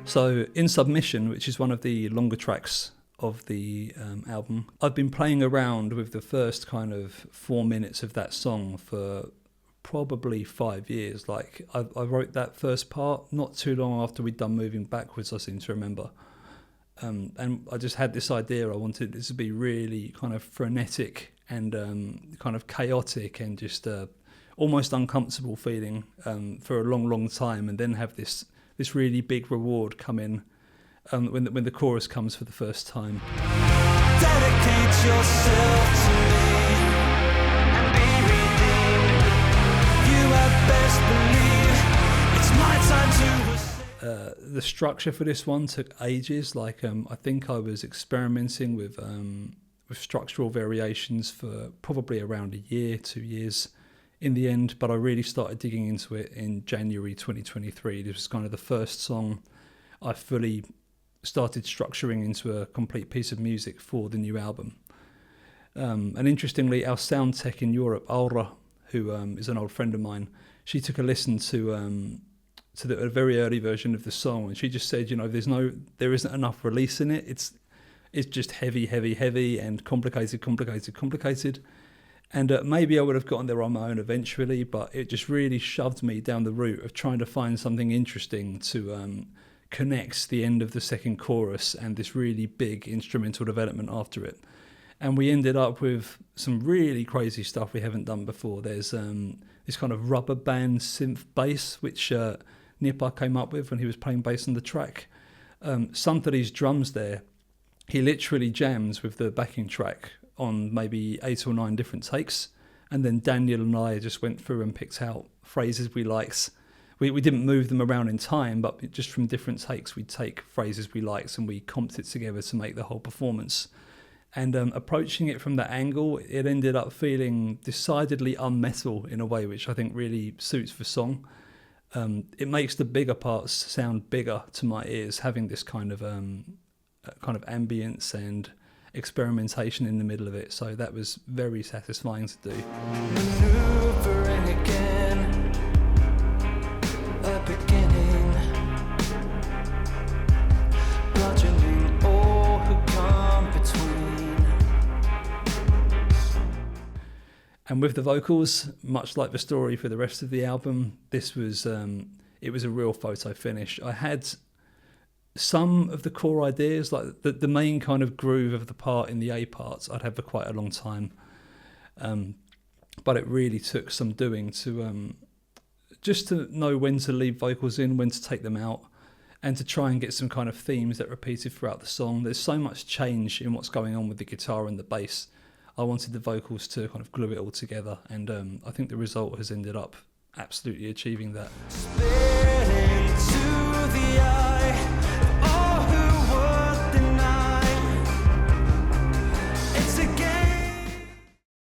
So in Submission, which is one of the longer tracks of the album, I've been playing around with the first kind of 4 minutes of that song for probably 5 years. Like I wrote that first part not too long after we'd done Moving Backwards, I seem to remember. And I just had this idea. I wanted this to be really kind of frenetic and kind of chaotic and just almost uncomfortable feeling for a long, long time, and then have this really big reward come in when the chorus comes for the first time. Dedicate yourself to me and be redeemed. You had best believe it's my time to... The structure for this one took ages. Like I think I was experimenting with structural variations for probably around a year, 2 years in the end, but I really started digging into it in January 2023. This was kind of the first song I fully started structuring into a complete piece of music for the new album. And interestingly, our sound tech in Europe, Aura, who is an old friend of mine, she took a listen to a very early version of the song, and she just said, there isn't enough release in it. It's just heavy, and complicated. And maybe I would have gotten there on my own eventually, but it just really shoved me down the route of trying to find something interesting to connect the end of the second chorus and this really big instrumental development after it. And we ended up with some really crazy stuff we haven't done before. There's this kind of rubber band synth bass, which Nipa came up with when he was playing bass on the track. Santari's drums there, he literally jams with the backing track on maybe 8 or 9 different takes, and then Daniel and I just went through and picked out phrases we liked. We didn't move them around in time, but just from different takes we'd take phrases we liked and we comped it together to make the whole performance. And approaching it from that angle, it ended up feeling decidedly unmetal in a way which I think really suits the song. It makes the bigger parts sound bigger to my ears, having this kind of ambience and experimentation in the middle of it. So that was very satisfying to do. Maneuvering again, a beginning, bludgeoning all who come between. And with the vocals, much like the story for the rest of the album, this was it was a real photo finish. I had some of the core ideas, like the main kind of groove of the part in the A parts, I'd had for quite a long time. But it really took some doing to just to know when to leave vocals in, when to take them out, and to try and get some kind of themes that repeated throughout the song. There's so much change in what's going on with the guitar and the bass. I wanted the vocals to kind of glue it all together, and I think the result has ended up absolutely achieving that. Spitting to the eye.